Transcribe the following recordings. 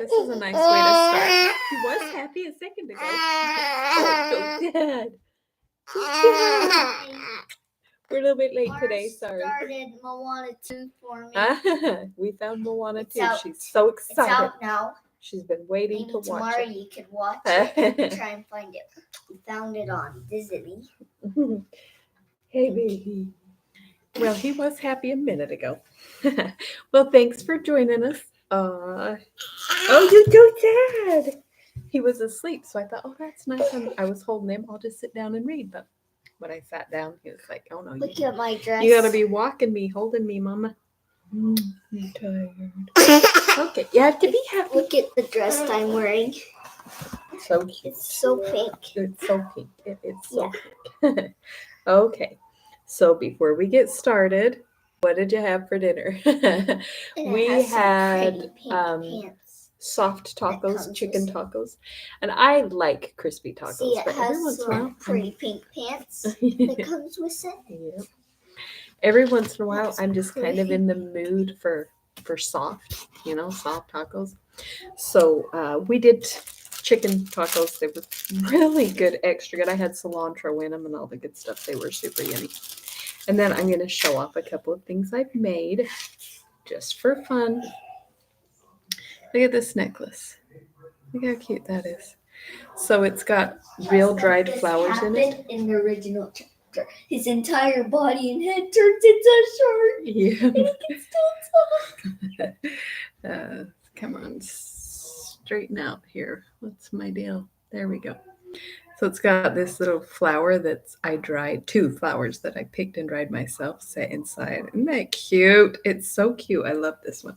This is a nice way to start. He was happy a second ago. Oh, go Dad. Go Dad. We're a little bit late today, sorry. Started Moana 2 for me. We found Moana It's 2. out. She's so excited. It's out now. She's been waiting Maybe to watch tomorrow it. you could watch it and try and find it. We found it on Disney. Hey, baby. Well, he was happy a minute ago. Well, thanks for joining us. Oh, you're so sad. He was asleep, so I thought, oh, that's nice. I was holding him. I'll just sit down and read. But when I sat down, he was like, oh, no. Look at my dress. You got to be walking me, holding me, Mama. I'm tired. Okay, you have to be happy. Look at the dress I'm wearing. So cute. It's so pink. It's so pink. It is so pink. Okay, so before we get started, what did you have for dinner? We had soft tacos, chicken tacos, and I like crispy tacos. See, it but every has once in a while, pretty pink pants that comes with it. Yeah. Every once in a while, I'm just kind of in the mood for soft, soft tacos. So we did chicken tacos. They were really good, extra good. I had cilantro in them and all the good stuff. They were super yummy. And then I'm going to show off a couple of things I've made just for fun. Look at this necklace. Look how cute that is. So it's got real dried flowers in it. In the original chapter, his entire body and head turns into a shark. Yeah. And he can still talk. Come on, straighten out here. What's my deal? There we go. So it's got this little flower I dried, 2 flowers that I picked and dried myself, set inside. Isn't that cute? It's so cute. I love this one.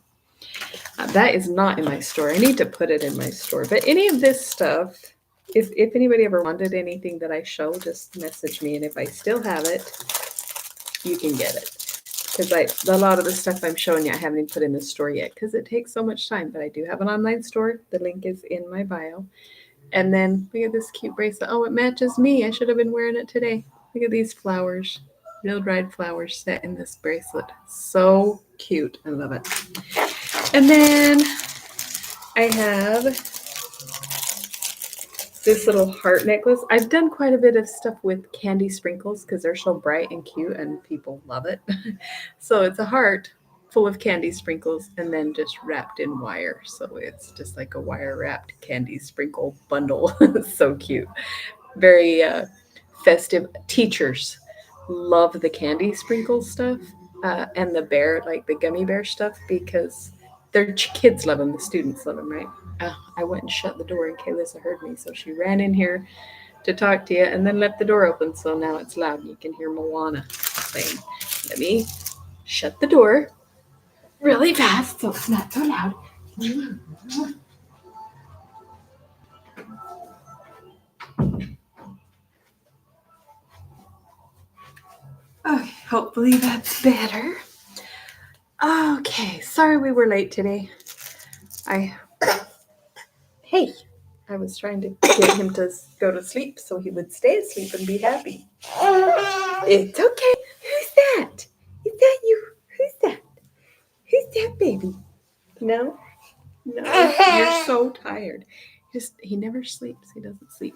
That is not in my store. I need to put it in my store. But any of this stuff, if anybody ever wanted anything that I show, just message me. And if I still have it, you can get it. Because a lot of the stuff I'm showing you, I haven't even put in the store yet because it takes so much time. But I do have an online store. The link is in my bio. And then look at this cute bracelet. Oh, it matches me. I should have been wearing it today. Look at these flowers. Real dried flowers set in this bracelet. So cute. I love it. And then I have this little heart necklace. I've done quite a bit of stuff with candy sprinkles because they're so bright and cute and people love it. So it's a heart full of candy sprinkles and then just wrapped in wire. So it's just like a wire wrapped candy sprinkle bundle. So cute. Very festive. Teachers love the candy sprinkle stuff and the bear, like the gummy bear stuff, because their kids love them. The students love them, right? I went and shut the door and Kaylissa heard me. So she ran in here to talk to you and then left the door open. So now it's loud. You can hear Moana playing. Let me shut the door really fast so it's not so loud. Okay, hopefully that's better. Okay, sorry we were late today. Hey, I was trying to get him to go to sleep so he would stay asleep and be happy. It's okay. Who's that? Is that you? Who's that? Who's that baby? No? No, you're so tired. He never sleeps. He doesn't sleep.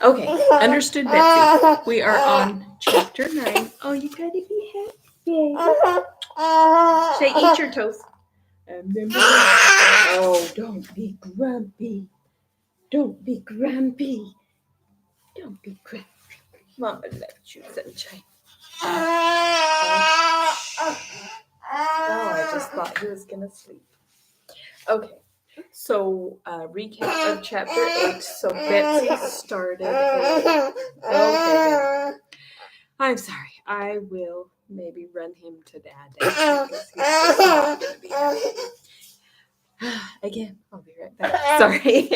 Okay, Understood Betsy. We are on chapter 9. Oh, you gotta be happy. Say, eat your toast. Oh, don't be grumpy. Don't be grumpy. Don't be grumpy. Mama left you, sunshine. Oh, I just thought he was gonna sleep. Okay. So, recap of chapter 8. So, Betsy started. Okay. I'm sorry. I will maybe run him to Dad because he's just not going to be happy. Again, I'll be right back. Sorry.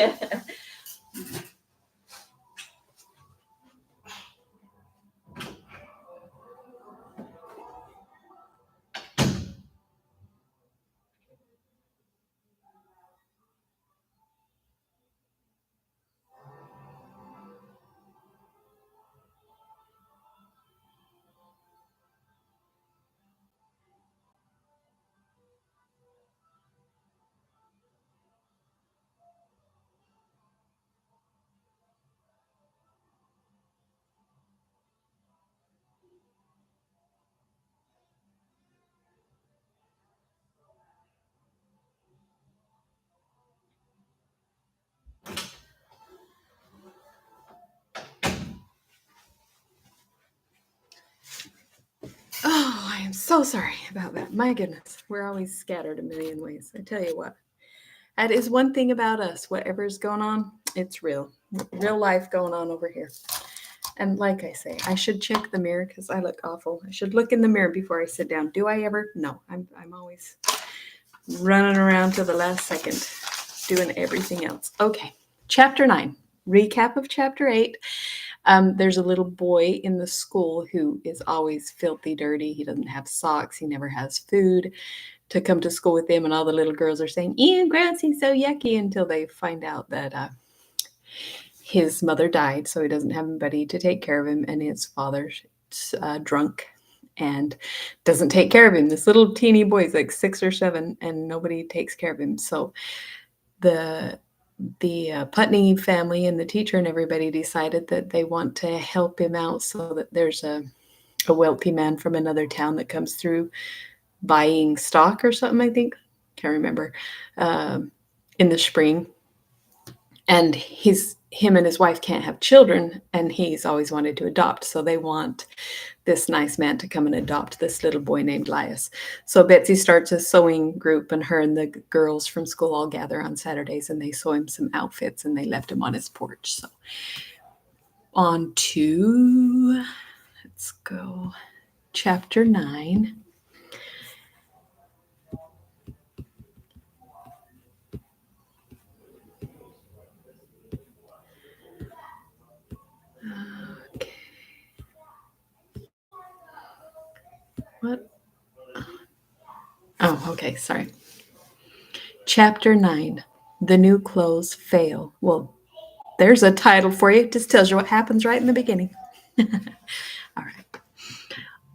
So sorry about that. My goodness, we're always scattered a million ways. I tell you what, that is one thing about us. Whatever's going on, it's real. Real life going on over here. And like I say, I should check the mirror because I look awful. I should look in the mirror before I sit down. Do I ever? No. I'm always running around to the last second, doing everything else. Okay, chapter 9. Recap of chapter 8. There's a little boy in the school who is always filthy dirty. He doesn't have socks. He never has food to come to school with him. And all the little girls are saying, ew, gross, he's so yucky, until they find out that his mother died. So he doesn't have anybody to take care of him. And his father's drunk and doesn't take care of him. This little teeny boy is like 6 or 7 and nobody takes care of him. So the Putney family and the teacher and everybody decided that they want to help him out, so that there's a wealthy man from another town that comes through buying stock or something, I think. Can't remember. In the spring. And him and his wife can't have children, and he's always wanted to adopt. So they want this nice man to come and adopt this little boy named Lias. So Betsy starts a sewing group, and her and the girls from school all gather on Saturdays, and they sew him some outfits, and they left him on his porch. So on to, let's go, chapter 9. Okay. What? Oh, okay, sorry. Chapter 9. The new clothes fail. Well, there's a title for you. It just tells you what happens right in the beginning. All right.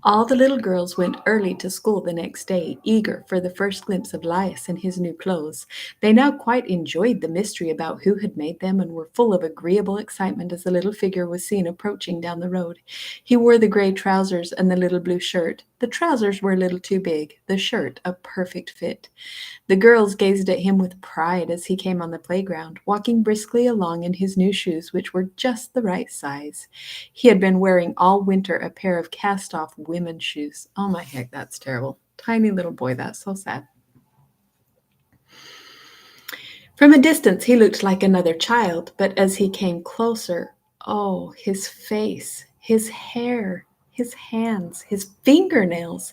All the little girls went early to school the next day, eager for the first glimpse of Laius in his new clothes. They now quite enjoyed the mystery about who had made them, and were full of agreeable excitement as the little figure was seen approaching down the road. He wore the gray trousers and the little blue shirt. The trousers were a little too big, the shirt a perfect fit. The girls gazed at him with pride as he came on the playground, walking briskly along in his new shoes, which were just the right size. He had been wearing all winter a pair of cast off women's shoes. Oh my heck, that's terrible. Tiny little boy, that's so sad. From a distance, he looked like another child, but as he came closer, oh, his face, his hair, his hands, his fingernails.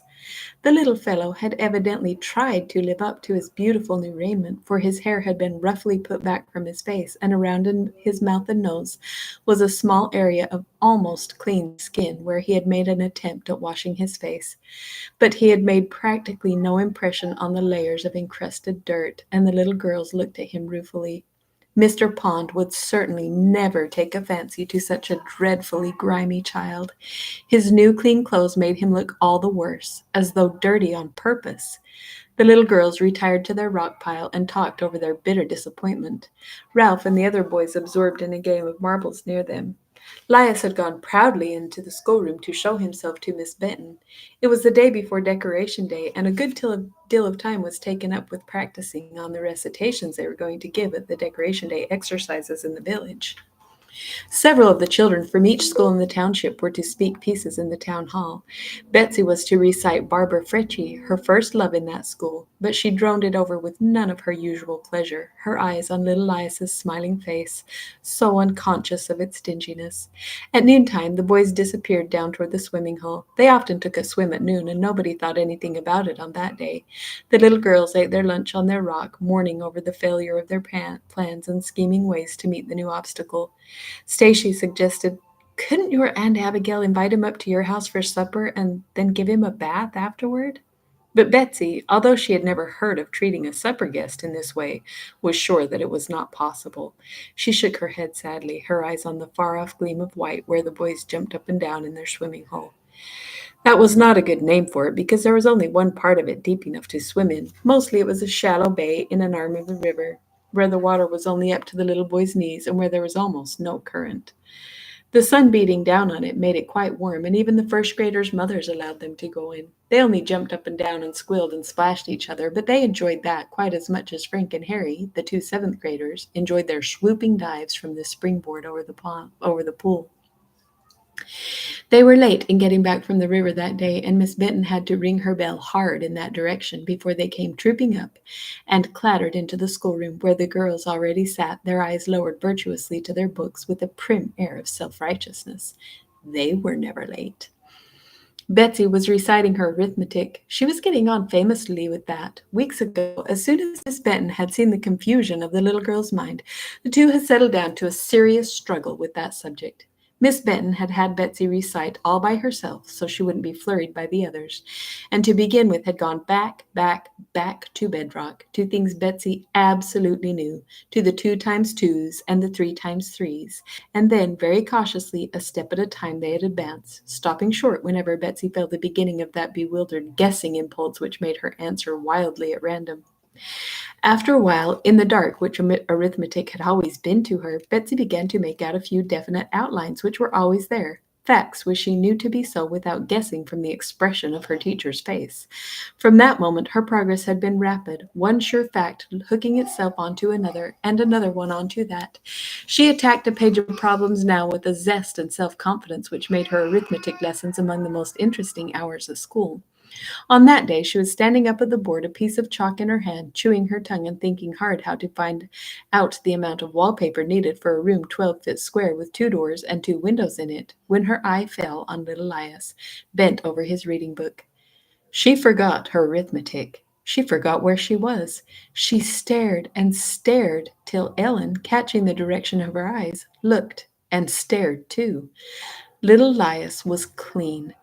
The little fellow had evidently tried to live up to his beautiful new raiment, for his hair had been roughly put back from his face, and around his mouth and nose was a small area of almost clean skin where he had made an attempt at washing his face. But he had made practically no impression on the layers of encrusted dirt, and the little girls looked at him ruefully. Mr. Pond would certainly never take a fancy to such a dreadfully grimy child. His new clean clothes made him look all the worse, as though dirty on purpose. The little girls retired to their rock pile and talked over their bitter disappointment. Ralph and the other boys absorbed in a game of marbles near them. Laius had gone proudly into the schoolroom to show himself to Miss Benton. It was the day before Decoration Day, and a good deal of time was taken up with practicing on the recitations they were going to give at the Decoration Day exercises in the village. Several of the children from each school in the township were to speak pieces in the town hall. Betsy was to recite Barbara Fritchie, her first love in that school, but she droned it over with none of her usual pleasure, her eyes on little Lias's smiling face, so unconscious of its dinginess. At noontime, the boys disappeared down toward the swimming hole. They often took a swim at noon, and nobody thought anything about it on that day. The little girls ate their lunch on their rock, mourning over the failure of their plans and scheming ways to meet the new obstacle. Stacy suggested, couldn't your Aunt Abigail invite him up to your house for supper and then give him a bath afterward? But Betsy, although she had never heard of treating a supper guest in this way, was sure that it was not possible. She shook her head sadly, her eyes on the far-off gleam of white where the boys jumped up and down in their swimming hole. That was not a good name for it, because there was only one part of it deep enough to swim in. Mostly it was a shallow bay in an arm of the river, where the water was only up to the little boy's knees and where there was almost no current. The sun beating down on it made it quite warm, and even the first graders' mothers allowed them to go in. They only jumped up and down and squealed and splashed each other, but they enjoyed that quite as much as Frank and Harry, the two seventh graders, enjoyed their swooping dives from the springboard over the pool. They were late in getting back from the river that day, and Miss Benton had to ring her bell hard in that direction before they came trooping up and clattered into the schoolroom where the girls already sat, their eyes lowered virtuously to their books with a prim air of self-righteousness. They were never late. Betsy was reciting her arithmetic. She was getting on famously with that. Weeks ago, as soon as Miss Benton had seen the confusion of the little girl's mind, the two had settled down to a serious struggle with that subject. Miss Benton had had Betsy recite all by herself so she wouldn't be flurried by the others, and to begin with had gone back, back, back to bedrock, to things Betsy absolutely knew, to the 2 times 2s and the 3 times 3s, and then, very cautiously, a step at a time, they had advanced, stopping short whenever Betsy felt the beginning of that bewildered guessing impulse which made her answer wildly at random. After a while, in the dark which arithmetic had always been to her, Betsy began to make out a few definite outlines which were always there, facts which she knew to be so without guessing from the expression of her teacher's face. From that moment her progress had been rapid, one sure fact hooking itself onto another, and another one onto that. She attacked a page of problems now with a zest and self-confidence which made her arithmetic lessons among the most interesting hours of school. On that day she was standing up at the board, a piece of chalk in her hand, chewing her tongue and thinking hard how to find out the amount of wallpaper needed for a room 12 feet square with 2 doors and 2 windows in it, when her eye fell on little Lias, bent over his reading book. She forgot her arithmetic. She forgot where she was. She stared and stared till Ellen, catching the direction of her eyes, looked and stared too. Little Lias was clean,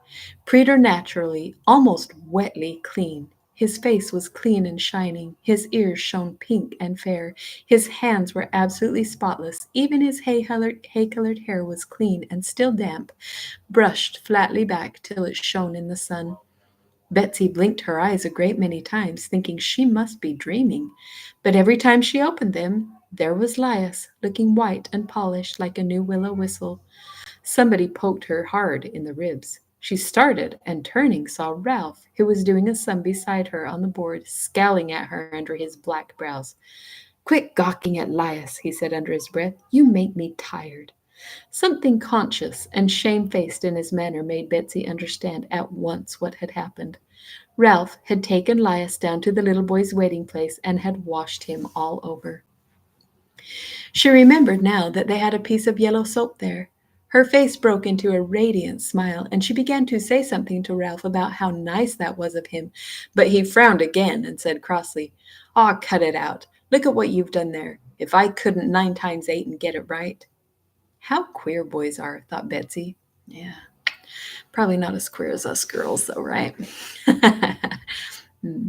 preternaturally, almost wetly clean. His face was clean and shining, his ears shone pink and fair, his hands were absolutely spotless, even his hay-colored hair was clean and still damp, brushed flatly back till it shone in the sun. Betsy blinked her eyes a great many times, thinking she must be dreaming, but every time she opened them, there was Lias, looking white and polished like a new willow whistle. Somebody poked her hard in the ribs. She started, and turning, saw Ralph, who was doing a sum beside her on the board, scowling at her under his black brows. "Quit gawking at Lias," he said under his breath. "You make me tired." Something conscious and shamefaced in his manner made Betsy understand at once what had happened. Ralph had taken Lias down to the little boy's waiting place and had washed him all over. She remembered now that they had a piece of yellow soap there. Her face broke into a radiant smile, and she began to say something to Ralph about how nice that was of him, but he frowned again and said crossly, "Aw, cut it out. Look at what you've done there. If I couldn't 9 times 8 and get it right." How queer boys are, thought Betsy. Yeah, probably not as queer as us girls, though, right? Hmm.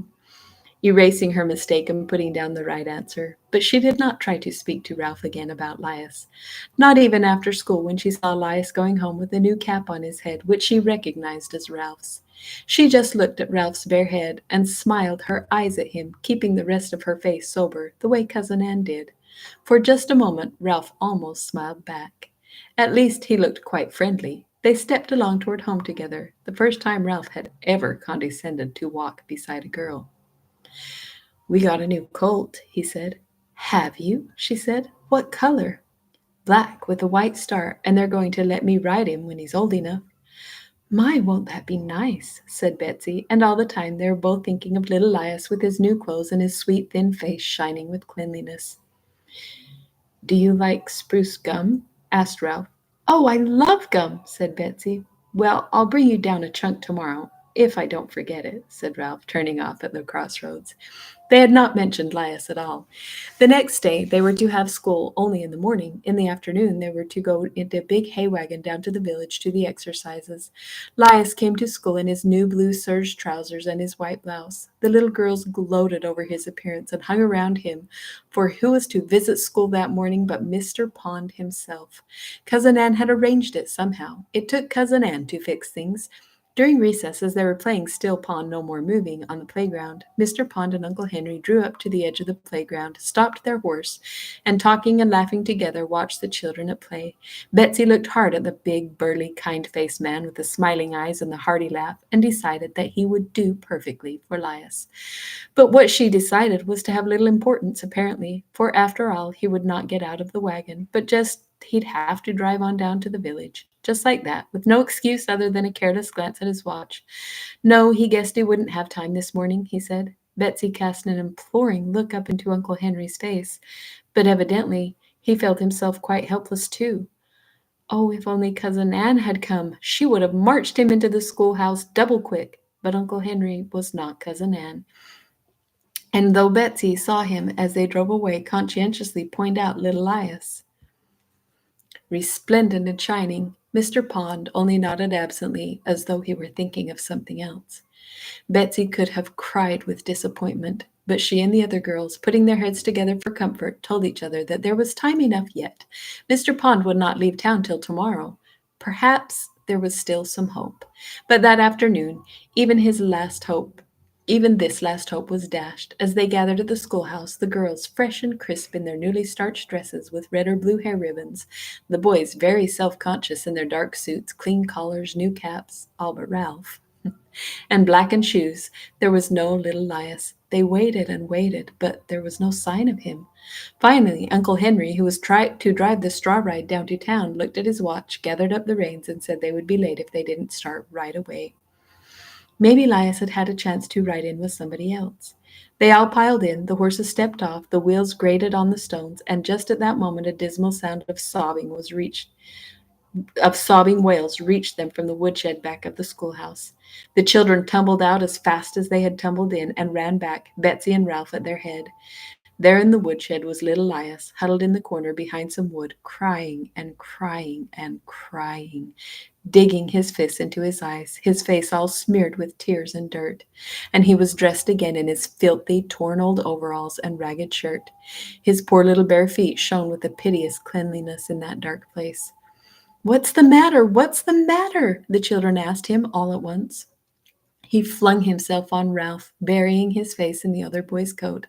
Erasing her mistake and putting down the right answer. But she did not try to speak to Ralph again about Lias. Not even after school, when she saw Lias going home with a new cap on his head, which she recognized as Ralph's. She just looked at Ralph's bare head and smiled her eyes at him, keeping the rest of her face sober, the way Cousin Anne did. For just a moment Ralph almost smiled back. At least he looked quite friendly. They stepped along toward home together, the first time Ralph had ever condescended to walk beside a girl. "We got a new colt," he said. "Have you?" she said. "What color?" "Black with a white star, and they're going to let me ride him when he's old enough." "My, won't that be nice?" said Betsy, and all the time they were both thinking of little Lias with his new clothes and his sweet thin face shining with cleanliness. "Do you like spruce gum?" asked Ralph. "Oh, I love gum," said Betsy. "Well, I'll bring you down a chunk tomorrow, if I don't forget it," said Ralph, turning off at the crossroads. They had not mentioned Lias at all. The next day they were to have school only in the morning. In the afternoon they were to go in a big hay wagon down to the village to the exercises. Lias came to school in his new blue serge trousers and his white blouse. The little girls gloated over his appearance and hung around him, for who was to visit school that morning but Mr. Pond himself? Cousin Anne had arranged it somehow. It took Cousin Anne to fix things. During recess, as they were playing Still Pond No More Moving on the playground, Mr. Pond and Uncle Henry drew up to the edge of the playground, stopped their horse, and talking and laughing together, watched the children at play. Betsy looked hard at the big, burly, kind-faced man with the smiling eyes and the hearty laugh, and decided that he would do perfectly for Lias. But what she decided was to have little importance, apparently, for after all he would not get out of the wagon, but just he'd have to drive on down to the village. just like that, with no excuse other than a careless glance at his watch. No, he guessed he wouldn't have time this morning, he said. Betsy cast an imploring look up into Uncle Henry's face, but evidently he felt himself quite helpless too. Oh, if only Cousin Anne had come, she would have marched him into the schoolhouse double quick. But Uncle Henry was not Cousin Anne. And though Betsy saw him as they drove away conscientiously point out little Elias, resplendent and shining, Mr. Pond only nodded absently as though he were thinking of something else. Betsy could have cried with disappointment, but she and the other girls, putting their heads together for comfort, told each other that there was time enough yet. Mr. Pond would not leave town till tomorrow. Perhaps there was still some hope. But that afternoon, even his last hope even this last hope was dashed. As they gathered at the schoolhouse, the girls fresh and crisp in their newly starched dresses with red or blue hair ribbons, the boys very self-conscious in their dark suits, clean collars, new caps, all but Ralph, and blackened shoes. There was no little Lias. They waited and waited, but there was no sign of him. Finally, Uncle Henry, who was trying to drive the straw ride down to town, looked at his watch, gathered up the reins, and said they would be late if they didn't start right away. Maybe Lias had had a chance to ride in with somebody else. They all piled in, the horses stepped off, the wheels grated on the stones, and just at that moment a dismal sound of sobbing wails reached them from the woodshed back of the schoolhouse. The children tumbled out as fast as they had tumbled in and ran back, Betsy and Ralph at their head. There in the woodshed was little Lias, huddled in the corner behind some wood, crying and crying and crying, digging his fists into his eyes, his face all smeared with tears and dirt. And he was dressed again in his filthy, torn old overalls and ragged shirt. His poor little bare feet shone with a piteous cleanliness in that dark place. What's the matter? What's the matter? The children asked him all at once. He flung himself on Ralph, burying his face in the other boy's coat,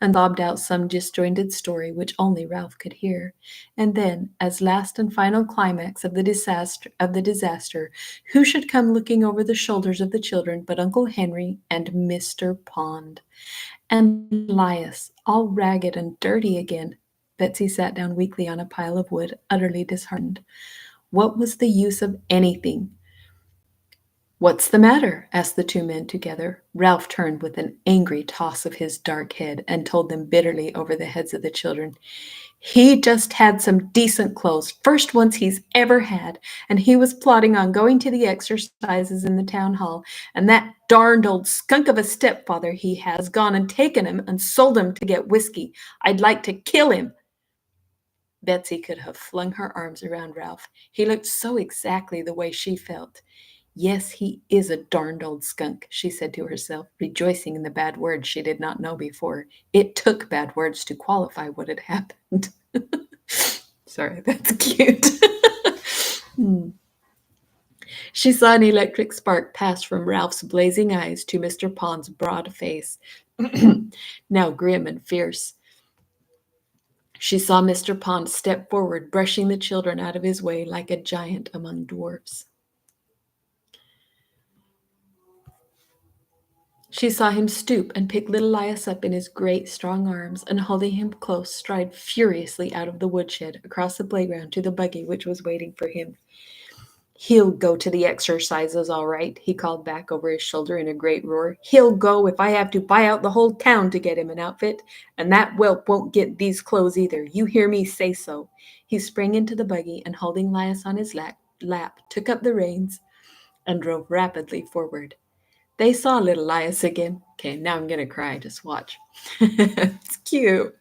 and sobbed out some disjointed story which only Ralph could hear. And then, as last and final climax of the disaster, who should come looking over the shoulders of the children but Uncle Henry and Mr. Pond? And Lias, all ragged and dirty again. Betsy sat down weakly on a pile of wood, utterly disheartened. What was the use of anything? What's the matter? Asked the two men together. Ralph turned with an angry toss of his dark head and told them bitterly over the heads of the children. He just had some decent clothes, first ones he's ever had, and he was plotting on going to the exercises in the town hall, and that darned old skunk of a stepfather he has gone and taken him and sold him to get whiskey. I'd like to kill him. Betsy could have flung her arms around Ralph. He looked so exactly the way she felt. Yes, he is a darned old skunk, she said to herself, rejoicing in the bad words she did not know before. It took bad words to qualify what had happened. Sorry, that's cute. She saw an electric spark pass from Ralph's blazing eyes to Mr. Pond's broad face, now grim and fierce. She saw Mr. Pond step forward, brushing the children out of his way like a giant among dwarfs. She saw him stoop and pick little Lias up in his great, strong arms, and holding him close, stride furiously out of the woodshed, across the playground to the buggy which was waiting for him. He'll go to the exercises, all right, he called back over his shoulder in a great roar. He'll go if I have to buy out the whole town to get him an outfit, and that whelp won't get these clothes either. You hear me say so. He sprang into the buggy and, holding Lias on his lap, took up the reins and drove rapidly forward. They saw little Lias again. Okay, now I'm gonna cry. Just watch. It's cute.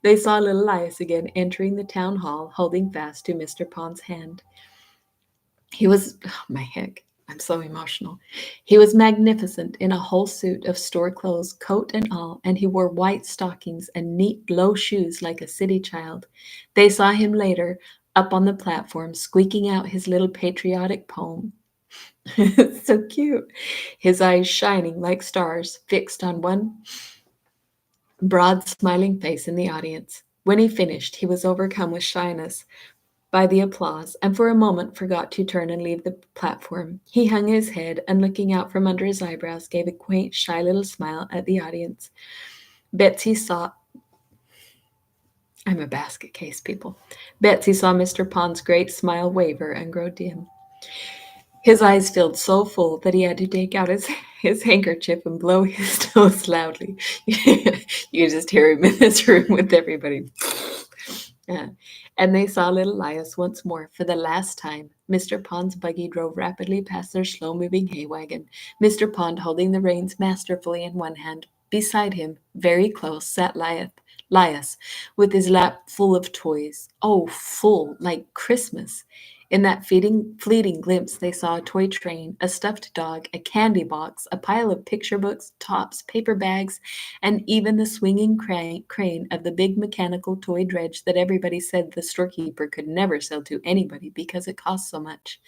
They saw little Lias again entering the town hall, holding fast to Mr. Pond's hand. He was, oh my heck, I'm so emotional. He was magnificent in a whole suit of store clothes, coat and all, and he wore white stockings and neat low shoes like a city child. They saw him later up on the platform, squeaking out his little patriotic poem. So cute. His eyes shining like stars, fixed on one broad, smiling face in the audience. When he finished, he was overcome with shyness by the applause, and for a moment forgot to turn and leave the platform. He hung his head, and looking out from under his eyebrows, gave a quaint, shy little smile at the audience. Betsy saw I'm a basket case, people. Betsy saw Mr. Pond's great smile waver and grow dim. His eyes filled so full that he had to take out his handkerchief and blow his nose loudly. You just hear him in this room with everybody. Yeah. And they saw little Lias once more for the last time. Mr. Pond's buggy drove rapidly past their slow moving hay wagon, Mr. Pond holding the reins masterfully in one hand. Beside him, very close, sat Lias, with his lap full of toys. Oh, full, like Christmas. In that fleeting glimpse, they saw a toy train, a stuffed dog, a candy box, a pile of picture books, tops, paper bags, and even the swinging crane of the big mechanical toy dredge that everybody said the storekeeper could never sell to anybody because it cost so much.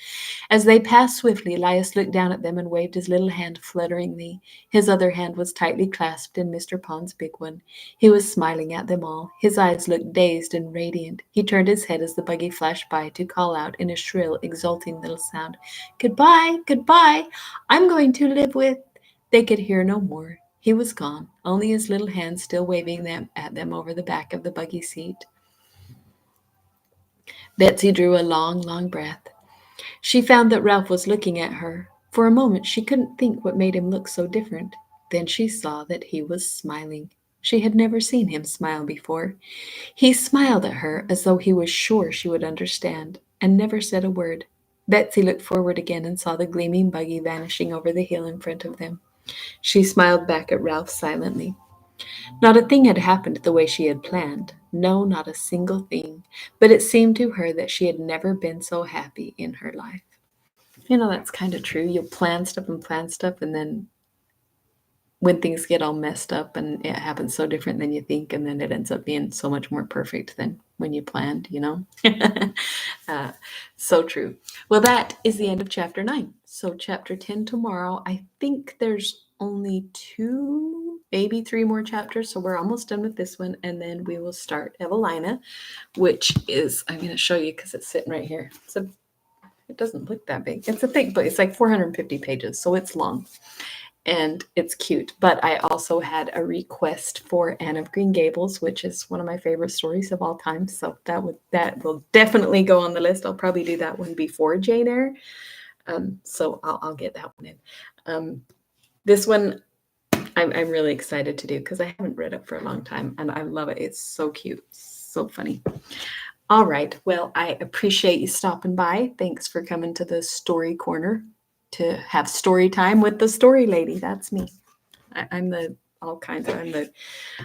As they passed swiftly, Laius looked down at them and waved his little hand flutteringly. His other hand was tightly clasped in Mr. Pond's big one. He was smiling at them all. His eyes looked dazed and radiant. He turned his head as the buggy flashed by to call out in a shrill, exulting little sound, "Goodbye, goodbye! I'm going to live with—" They could hear no more. He was gone, only his little hand still waving them at them over the back of the buggy seat. Betsy drew a long, long breath. She found that Ralph was looking at her. For a moment she couldn't think what made him look so different. Then she saw that he was smiling. She had never seen him smile before. He smiled at her as though he was sure she would understand, and never said a word. Betsy looked forward again and saw the gleaming buggy vanishing over the hill in front of them. She smiled back at Ralph silently. Not a thing had happened the way she had planned. No, not a single thing. But it seemed to her that she had never been so happy in her life. That's kind of true. You'll plan stuff, and then when things get all messed up and it happens so different than you think, and then it ends up being so much more perfect than when you planned. uh, so true. Well, that is the end of chapter 9. So, chapter 10 tomorrow. I think there's only 2, maybe 3 more chapters. So, we're almost done with this one, and then we will start Evelina, which is, I'm going to show you because it's sitting right here. It doesn't look that big. It's a thick book. It's like 450 pages, so it's long and it's cute. But I also had a request for Anne of Green Gables, which is one of my favorite stories of all time. So that will definitely go on the list. I'll probably do that one before Jane Eyre. So I'll get that one in. This one I'm really excited to do because I haven't read it for a long time and I love it. It's so cute, so funny. All right. Well, I appreciate you stopping by. Thanks for coming to the story corner to have story time with the story lady. That's me. I'm the all kinds of.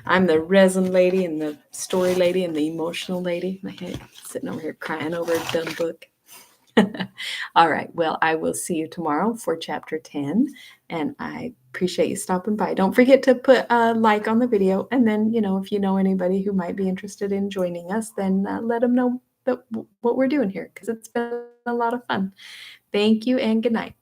I'm the resin lady and the story lady and the emotional lady. Sitting over here crying over a dumb book. All right. Well, I will see you tomorrow for chapter 10. And I appreciate you stopping by. Don't forget to put a like on the video. And then, if you know anybody who might be interested in joining us, then let them know what we're doing here because it's been a lot of fun. Thank you and good night.